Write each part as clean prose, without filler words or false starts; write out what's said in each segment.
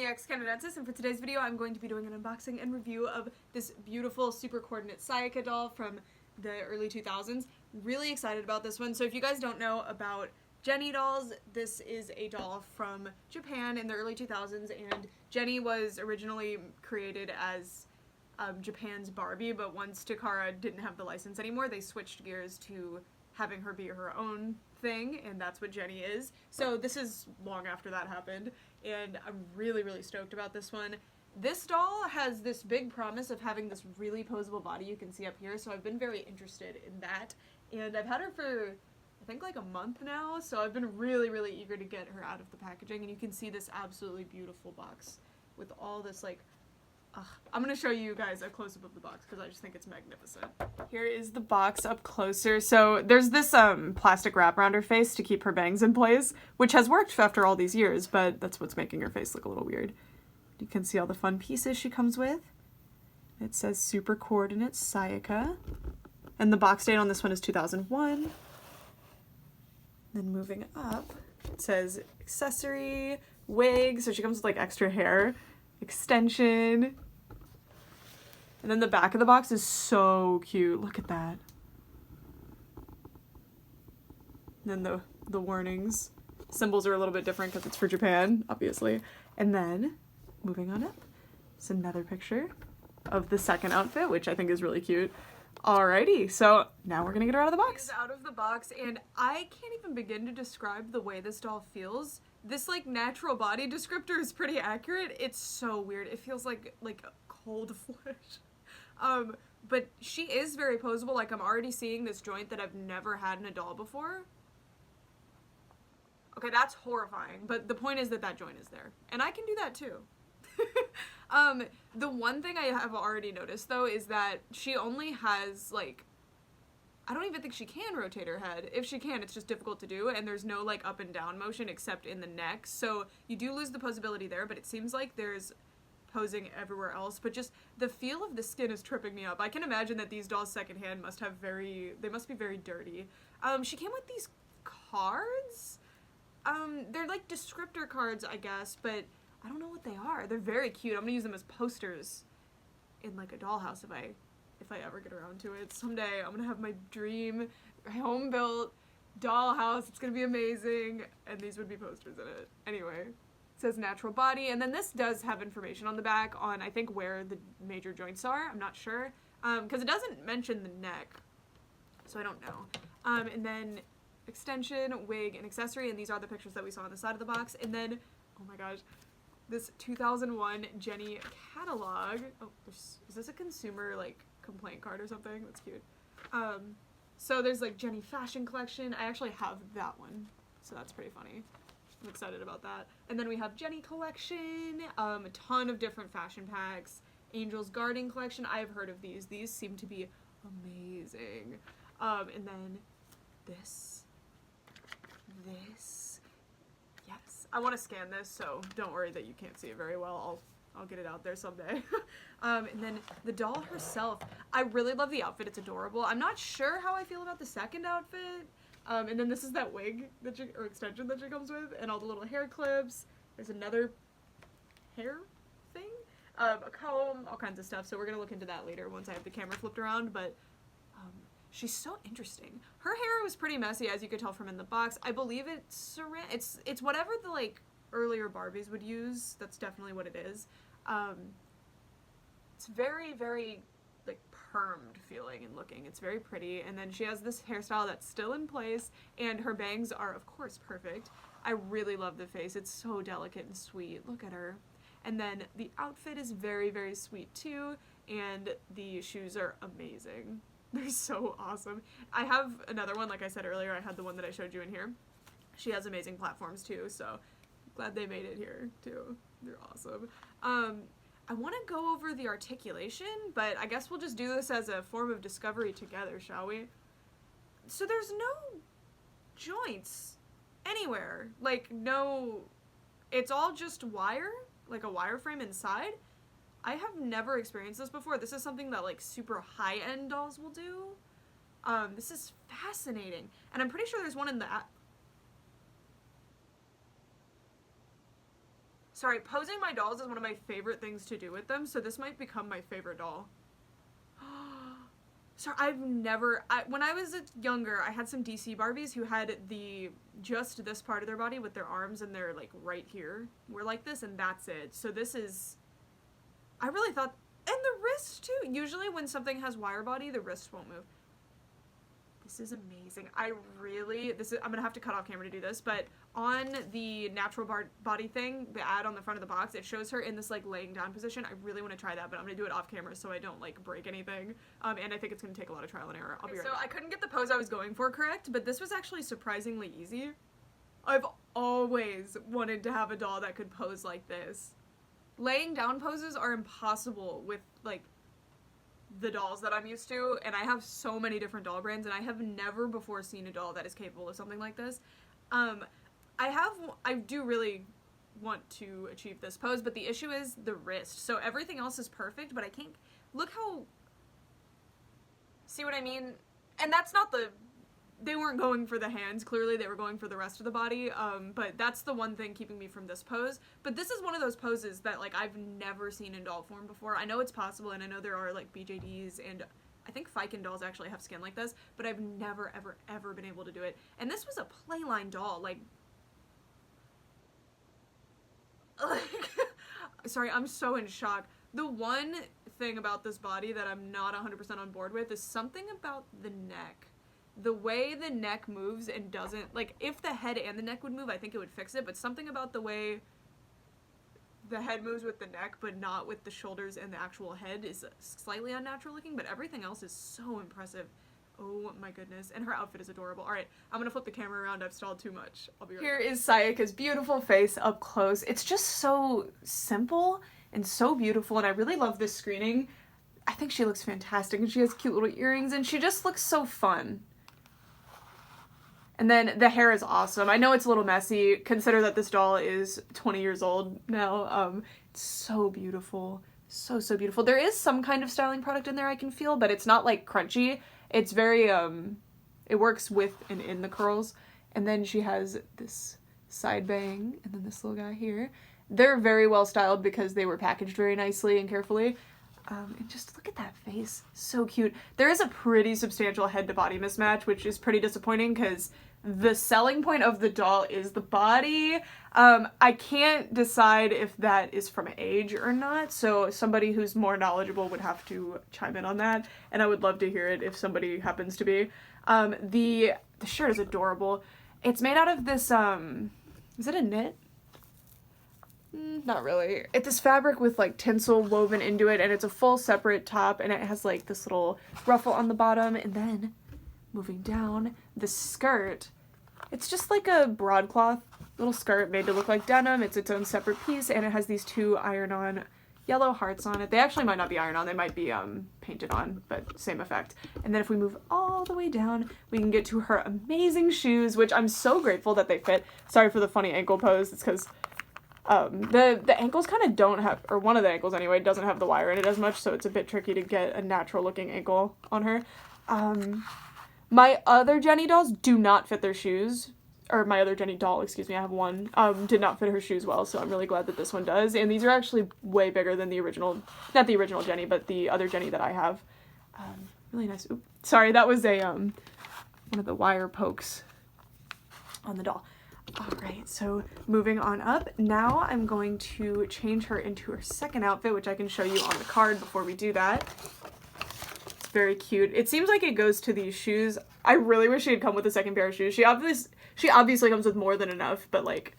EX Canadiensis, and for today's video I'm going to be doing an unboxing and review of this beautiful super coordinate Sayaka doll from the early 2000s. Really excited about this one. So if you guys don't know about Jenny dolls, this is a doll from Japan in the early 2000s, and Jenny was originally created as Japan's Barbie, but once Takara didn't have the license anymore, they switched gears to having her be her own thing, and that's what Jenny is. So this is long after that happened, and I'm really, really stoked about this one. This doll has this big promise of having this really posable body you can see up here, so I've been very interested in that, and I've had her for I think like a month now, so I've been really, really eager to get her out of the packaging, and you can see this absolutely beautiful box with all this like I'm going to show you guys a close-up of the box because I just think it's magnificent. Here is the box up closer. So there's this plastic wrap around her face to keep her bangs in place, which has worked after all these years, but that's what's making her face look a little weird. You can see all the fun pieces she comes with. It says Super Coordinate Sayaka. And the box date on this one is 2001. Then moving up, it says accessory, wig, so she comes with like extra hair, extension, and then the back of the box is so cute. Look at that. And then the warnings. Symbols are a little bit different because it's for Japan, obviously. And then, moving on up, it's another picture of the second outfit, which I think is really cute. Alrighty, so now we're gonna get her out of the box. She's out of the box, and I can't even begin to describe the way this doll feels. This like natural body descriptor is pretty accurate. It's so weird. It feels like cold flesh. But she is very posable. Like, I'm already seeing this joint that I've never had in a doll before. Okay, that's horrifying, but the point is that that joint is there, and I can do that too. The one thing I have already noticed though is that she only has like, I don't even think she can rotate her head. If she can, it's just difficult to do, and there's no like up and down motion except in the neck, so you do lose the posability there, but it seems like there's posing everywhere else. But just the feel of the skin is tripping me up. I can imagine that these dolls secondhand must be very dirty. She came with these cards. They're like descriptor cards, I guess, but I don't know what they are. They're very cute. I'm gonna use them as posters in like a dollhouse if I ever get around to it. Someday I'm gonna have my dream home built dollhouse. It's gonna be amazing, and these would be posters in it. Anyway, it says natural body, and then this does have information on the back on I think where the major joints are. I'm not sure because it doesn't mention the neck, so I don't know. And then extension, wig, and accessory, and these are the pictures that we saw on the side of the box. And then, oh my gosh, this 2001 Jenny catalog. Oh, is this a consumer like complaint card or something? That's cute. So there's like Jenny fashion collection. I actually have that one, so that's pretty funny. I'm excited about that. And then we have Jenny collection, a ton of different fashion packs. Angels Garden collection. I have heard of these. These seem to be amazing. And then this. Yes, I want to scan this, so don't worry that you can't see it very well. I'll get it out there someday. And then the doll herself. I really love the outfit. It's adorable. I'm not sure how I feel about the second outfit. And then this is that wig or extension that she comes with, and all the little hair clips. There's another hair thing, a comb, all kinds of stuff. So we're gonna look into that later once I have the camera flipped around. But she's so interesting. Her hair was pretty messy, as you could tell from in the box. I believe it's whatever the like earlier Barbies would use. That's definitely what it is. It's very, very like permed feeling and looking. It's very pretty. And then she has this hairstyle that's still in place, and her bangs are of course perfect. I really love the face. It's so delicate and sweet. Look at her. And then the outfit is very, very sweet too, and the shoes are amazing. They're so awesome. I have another one, like I said earlier, I had the one that I showed you in here. She has amazing platforms too, so glad they made it here too. They're awesome. I want to go over the articulation, but I guess we'll just do this as a form of discovery together, shall we? So there's no joints anywhere. Like, no, it's all just wire, like a wireframe inside. I have never experienced this before. This is something that like super high-end dolls will do. This is fascinating. And I'm pretty sure there's one in the Sorry, posing my dolls is one of my favorite things to do with them, so this might become my favorite doll. So when I was younger, I had some DC Barbies who had just this part of their body with their arms and their, like, right here were like this, and that's it. So this is, I really thought, and the wrists too. Usually when something has wire body, the wrists won't move. This is amazing. I'm gonna have to cut off camera to do this, but on the natural body thing, the ad on the front of the box, it shows her in this, like, laying down position. I really want to try that, but I'm gonna do it off camera so I don't, like, break anything. And I think it's gonna take a lot of trial and error. I'll be right back. So I couldn't get the pose I was going for correct, but this was actually surprisingly easy. I've always wanted to have a doll that could pose like this. Laying down poses are impossible with, like, the dolls that I'm used to, and I have so many different doll brands, and I have never before seen a doll that is capable of something like this. I do really want to achieve this pose, but the issue is the wrist. So everything else is perfect, but I can't, look how, see what I mean? And that's not they weren't going for the hands, clearly they were going for the rest of the body, but that's the one thing keeping me from this pose. But this is one of those poses that, like, I've never seen in doll form before. I know it's possible, and I know there are, like, BJDs, and I think Fiken dolls actually have skin like this, but I've never, ever, ever been able to do it. And this was a playline doll, like sorry, I'm so in shock. The one thing about this body that I'm not 100% on board with is something about the neck. The way the neck moves and doesn't, like, if the head and the neck would move, I think it would fix it, but something about the way the head moves with the neck, but not with the shoulders and the actual head is slightly unnatural looking, but everything else is so impressive. Oh my goodness, and her outfit is adorable. Alright, I'm gonna flip the camera around, I've stalled too much. I'll be right back. Here is Sayaka's beautiful face up close. It's just so simple and so beautiful, and I really love this screening. I think she looks fantastic, and she has cute little earrings, and she just looks so fun. And then the hair is awesome. I know it's a little messy. Consider that this doll is 20 years old now. It's so beautiful. So, so beautiful. There is some kind of styling product in there I can feel, but it's not, like, crunchy. It's very, it works with and in the curls. And then she has this side bang, and then this little guy here. They're very well styled because they were packaged very nicely and carefully. And just look at that face. So cute. There is a pretty substantial head to body mismatch, which is pretty disappointing because the selling point of the doll is the body. I can't decide if that is from age or not, so somebody who's more knowledgeable would have to chime in on that, and I would love to hear it if somebody happens to be. The shirt is adorable. It's made out of this, is it a knit? Not really. It's this fabric with, like, tinsel woven into it, and it's a full separate top, and it has, like, this little ruffle on the bottom, and then moving down, the skirt, it's just like a broadcloth little skirt made to look like denim. It's its own separate piece, and it has these two iron-on yellow hearts on it. They actually might not be iron-on, they might be painted on, but same effect. And then if we move all the way down, we can get to her amazing shoes, which I'm so grateful that they fit. Sorry for the funny ankle pose, it's because the ankles kind of don't have, or one of the ankles anyway, doesn't have the wire in it as much, so it's a bit tricky to get a natural looking ankle on her. My other Jenny dolls do not fit their shoes, or my other Jenny doll, excuse me, I have one, did not fit her shoes well, so I'm really glad that this one does, and these are actually way bigger than the original, not the original Jenny, but the other Jenny that I have. Really nice. Oops, sorry, that was a, one of the wire pokes on the doll. Alright, so moving on up, now I'm going to change her into her second outfit, which I can show you on the card before we do that. It's very cute. It seems like it goes to these shoes. I really wish she had come with a second pair of shoes. She obviously comes with more than enough, but, like,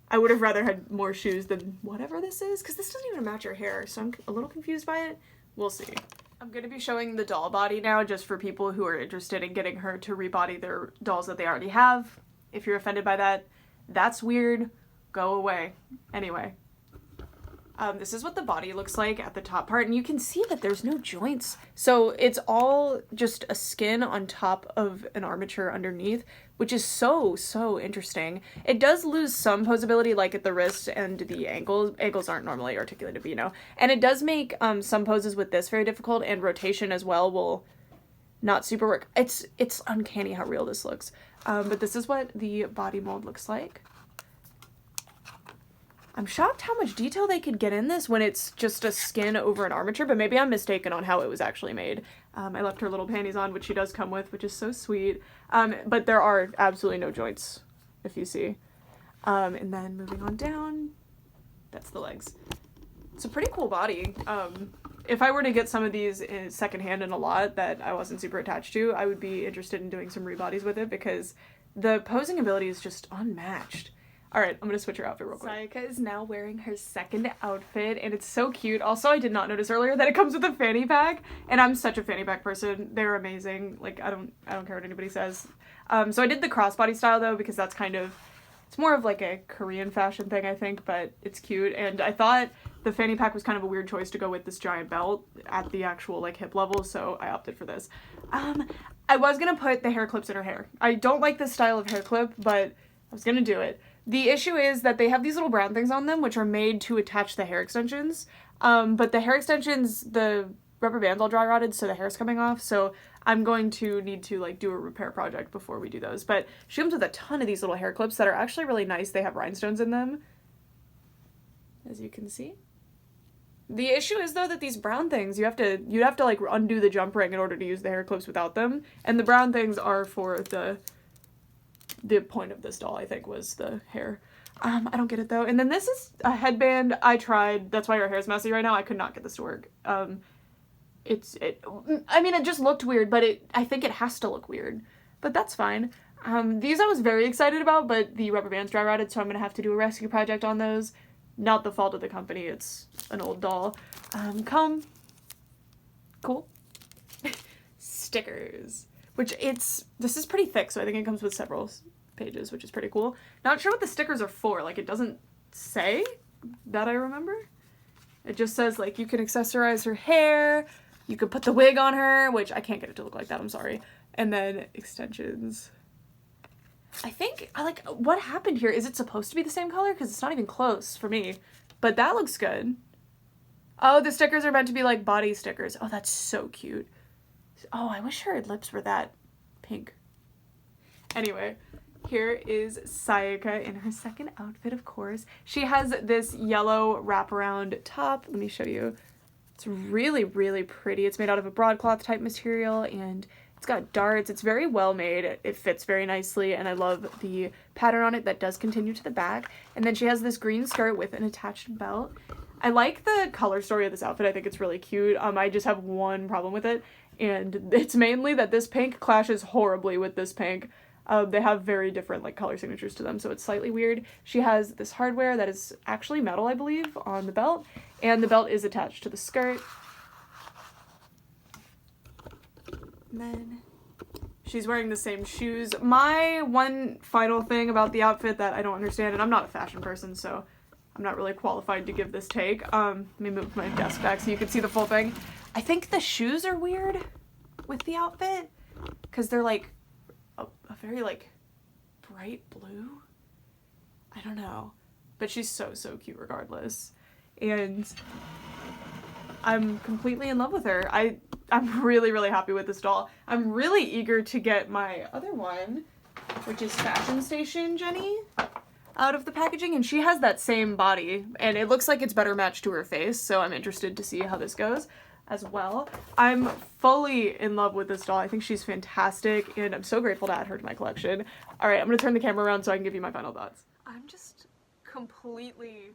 I would have rather had more shoes than whatever this is, because this doesn't even match her hair, so I'm a little confused by it. We'll see. I'm going to be showing the doll body now, just for people who are interested in getting her to rebody their dolls that they already have. If you're offended by that, that's weird. Go away. Anyway. This is what the body looks like at the top part, and you can see that there's no joints. So it's all just a skin on top of an armature underneath, which is so, so interesting. It does lose some posability, like at the wrist and the ankles. Ankles aren't normally articulated, but you know. And it does make some poses with this very difficult, and rotation as well will not super work. It's uncanny how real this looks. But this is what the body mold looks like. I'm shocked how much detail they could get in this when it's just a skin over an armature, but maybe I'm mistaken on how it was actually made. I left her little panties on, which she does come with, which is so sweet. But there are absolutely no joints, if you see. And then moving on down, that's the legs. It's a pretty cool body. If I were to get some of these secondhand in a lot that I wasn't super attached to, I would be interested in doing some rebodies with it because the posing ability is just unmatched. Alright, I'm gonna switch her outfit real quick. Sayaka is now wearing her second outfit, and it's so cute. Also, I did not notice earlier that it comes with a fanny pack, and I'm such a fanny pack person. They're amazing. Like, I don't care what anybody says. So I did the crossbody style, though, because that's kind of, it's more of like a Korean fashion thing, I think, but it's cute. And I thought the fanny pack was kind of a weird choice to go with this giant belt at the actual, like, hip level, so I opted for this. I was gonna put the hair clips in her hair. I don't like this style of hair clip, but I was gonna do it. The issue is that they have these little brown things on them, which are made to attach the hair extensions. But the hair extensions, the rubber band's all dry rotted, so the hair's coming off. So I'm going to need to like do a repair project before we do those. But she comes with a ton of these little hair clips that are actually really nice. They have rhinestones in them, as you can see. The issue is though that these brown things, you'd have to like undo the jump ring in order to use the hair clips without them. And the brown things are for the point of this doll, I think, was the hair. I don't get it though. And then this is a headband. I tried. That's why her hair's messy right now. I could not get this to work. I mean, it just looked weird, but I think it has to look weird. But that's fine. These I was very excited about, but the rubber band's dry rotted, so I'm gonna have to do a rescue project on those. Not the fault of the company. It's an old doll. Cool. Stickers. This is pretty thick, so I think it comes with several pages, which is pretty cool. Not sure what the stickers are for. Like, it doesn't say that I remember. It just says, like, you can accessorize her hair, you could put the wig on her, which I can't get it to look like that, I'm sorry. And then extensions. I think, what happened here? Is it supposed to be the same color? Because it's not even close for me. But that looks good. Oh, the stickers are meant to be, like, body stickers. Oh, that's so cute. Oh, I wish her lips were that pink. Anyway, here is Sayaka in her second outfit, of course. She has this yellow wraparound top. Let me show you. It's really, really pretty. It's made out of a broadcloth type material, and it's got darts. It's very well made. It fits very nicely, and I love the pattern on it that does continue to the back. And then she has this green skirt with an attached belt. I like the color story of this outfit. I think it's really cute. I just have one problem with it, and it's mainly that this pink clashes horribly with this pink. They have very different like color signatures to them, so it's slightly weird. She has this hardware that is actually metal, I believe, on the belt, and the belt is attached to the skirt. And then she's wearing the same shoes. My one final thing about the outfit that I don't understand, and I'm not a fashion person, so I'm not really qualified to give this take. Let me move my desk back so you can see the full thing. I think the shoes are weird with the outfit because they're like a very like bright blue. I don't know, but she's so cute regardless, and I'm completely in love with her. I'm really happy with this doll. I'm really eager to get my other one, which is Fashion Station Jenny, out of the packaging, and she has that same body, and it looks like it's better matched to her face, so I'm interested to see how this goes as well. I'm fully in love with this doll. I think she's fantastic, and I'm so grateful to add her to my collection. Alright, I'm gonna turn the camera around so I can give you my final thoughts. I'm just completely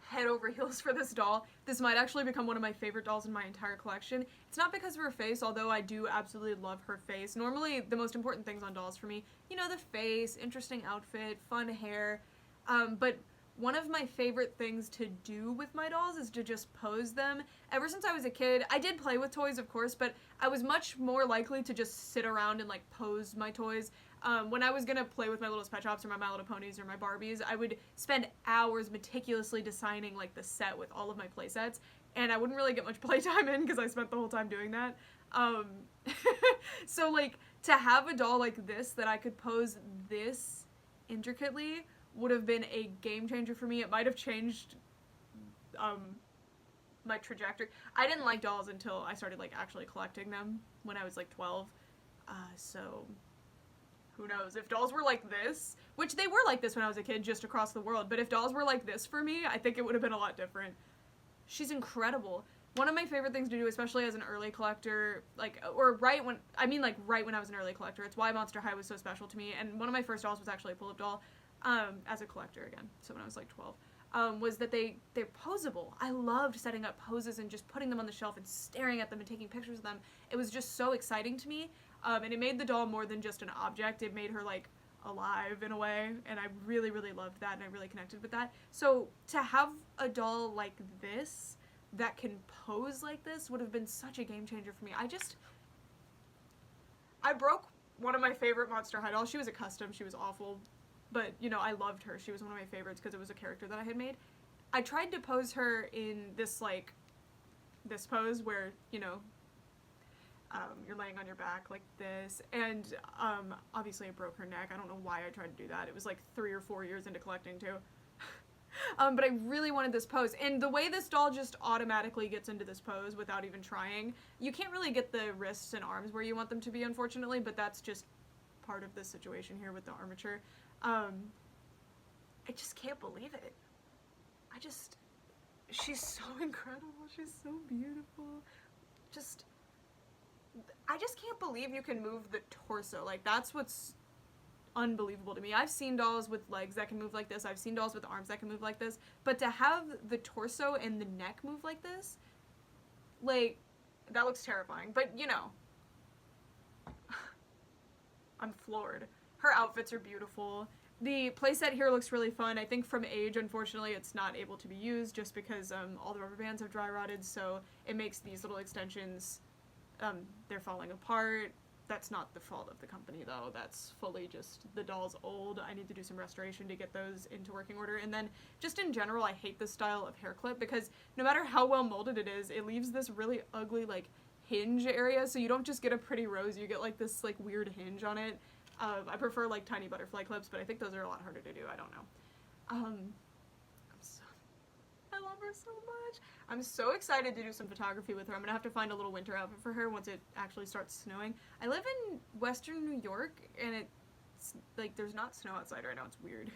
head over heels for this doll. This might actually become one of my favorite dolls in my entire collection. It's not because of her face, although I do absolutely love her face. Normally, the most important things on dolls for me, you know, the face, interesting outfit, fun hair, but one of my favorite things to do with my dolls is to just pose them. Ever since I was a kid, I did play with toys, of course, but I was much more likely to just sit around and like pose my toys. When I was gonna play with my Littlest Pet Shops or my My Little Ponies or my Barbies, I would spend hours meticulously designing like the set with all of my play sets, and I wouldn't really get much playtime in because I spent the whole time doing that. So like to have a doll like this that I could pose this intricately would have been a game changer for me. It might have changed my trajectory. I didn't like dolls until I started like actually collecting them when I was like 12. So who knows? If dolls were like this, which they were like this when I was a kid, just across the world, but if dolls were like this for me, I think it would have been a lot different. She's incredible. One of my favorite things to do, especially as an early collector, like, or right when I was an early collector, it's why Monster High was so special to me, and one of my first dolls was actually a pull-up doll, as a collector again, so when I was like 12. Was that they're posable. I loved setting up poses and just putting them on the shelf and staring at them and taking pictures of them. It was just so exciting to me, and it made the doll more than just an object. It made her, like, alive in a way, and I really, really loved that, and I really connected with that. So to have a doll like this that can pose like this would have been such a game changer for me. I broke one of my favorite Monster High dolls. She was a custom. She was awful. But, you know, I loved her. She was one of my favorites because it was a character that I had made. I tried to pose her in this, like, this pose where, you know, you're laying on your back like this. And, obviously I broke her neck. I don't know why I tried to do that. It was like 3 or 4 years into collecting, too. But I really wanted this pose. And the way this doll just automatically gets into this pose without even trying, you can't really get the wrists and arms where you want them to be, unfortunately, but that's just part of the situation here with the armature. I just can't believe it. She's so incredible. She's so beautiful. I just can't believe you can move the torso. Like, that's what's unbelievable to me. I've seen dolls with legs that can move like this. I've seen dolls with arms that can move like this. But to have the torso and the neck move like this, like, that looks terrifying. But, you know, I'm floored. Her outfits are beautiful. The playset here looks really fun. I think from age, unfortunately, it's not able to be used just because all the rubber bands have dry rotted, so it makes these little extensions, they're falling apart. That's not the fault of the company, though. That's fully just the doll's old. I need to do some restoration to get those into working order. And then, just in general, I hate this style of hair clip because no matter how well molded it is, it leaves this really ugly, like, hinge area, so you don't just get a pretty rose, you get, like, this, like, weird hinge on it. I prefer, like, tiny butterfly clips, but I think those are a lot harder to do. I don't know. I love her so much. I'm so excited to do some photography with her. I'm gonna have to find a little winter outfit for her once it actually starts snowing. I live in western New York, and it's, like, there's not snow outside right now. It's weird.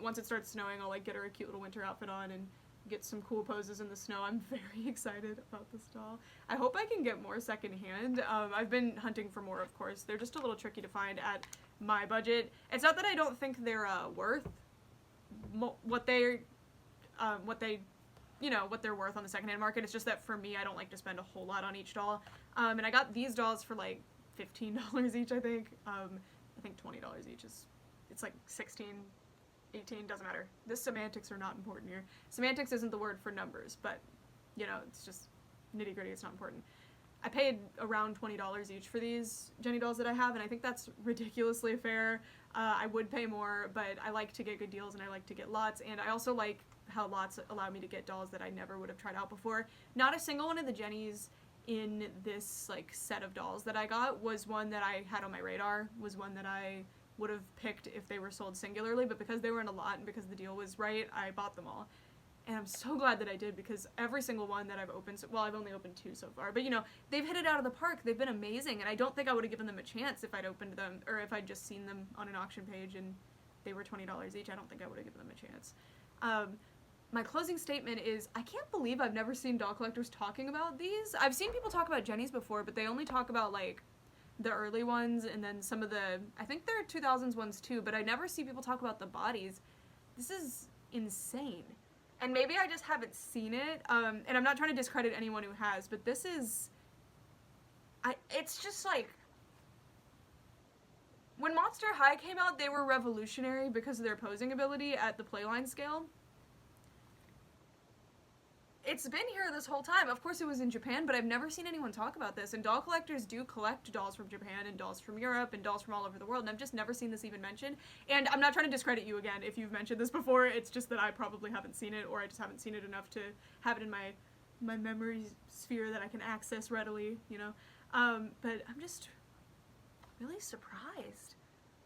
Once it starts snowing, I'll, like, get her a cute little winter outfit on and get some cool poses in the snow. I'm very excited about this doll. I hope I can get more secondhand. I've been hunting for more, of course. They're just a little tricky to find at my budget. It's not that I don't think they're worth what they're worth on the secondhand market. It's just that for me, I don't like to spend a whole lot on each doll. And I got these dolls for like $15 each, I think. I think $20 each it's like 16, 18, doesn't matter. The semantics are not important here. Semantics isn't the word for numbers, but, you know, it's just nitty gritty, it's not important. I paid around $20 each for these Jenny dolls that I have, and I think that's ridiculously fair. I would pay more, but I like to get good deals and I like to get lots, and I also like how lots allow me to get dolls that I never would have tried out before. Not a single one of the Jennies in this, like, set of dolls that I got was one that I had on my radar, was one that I would have picked if they were sold singularly, but because they were in a lot and because the deal was right, I bought them all. And I'm so glad that I did, because every single one that I've opened, well, I've only opened 2 so far, but, you know, they've hit it out of the park. They've been amazing, and I don't think I would have given them a chance if I'd opened them, or if I'd just seen them on an auction page and they were $20 each. I don't think I would have given them a chance. My closing statement is, I can't believe I've never seen doll collectors talking about these. I've seen people talk about Jennies before, but they only talk about, like, the early ones, and then some of the, I think there are 2000s ones too, but I never see people talk about the bodies. This is insane. And maybe I just haven't seen it, and I'm not trying to discredit anyone who has, but this is, it's just like, when Monster High came out, they were revolutionary because of their posing ability at the playline scale. It's been here this whole time. Of course it was in Japan, but I've never seen anyone talk about this, and doll collectors do collect dolls from Japan and dolls from Europe and dolls from all over the world, and I've just never seen this even mentioned. And I'm not trying to discredit you again if you've mentioned this before, it's just that I probably haven't seen it, or I just haven't seen it enough to have it in my memory sphere that I can access readily, you know. But I'm just really surprised.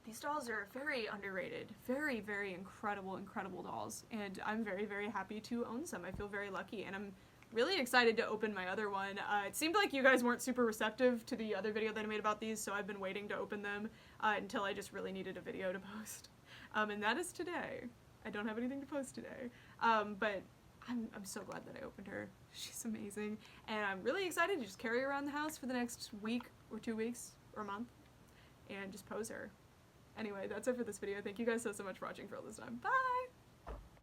These dolls are very underrated, very, very incredible, incredible dolls, and I'm very, very happy to own some. I feel very lucky, and I'm really excited to open my other one. It seemed like you guys weren't super receptive to the other video that I made about these, so I've been waiting to open them. until I just really needed a video to post. And that is today. I don't have anything to post today. But I'm so glad that I opened her. She's amazing. And I'm really excited to just carry her around the house for the next week or 2 weeks or a month and just pose her. Anyway, that's it for this video. Thank you guys so much for watching for all this time. Bye!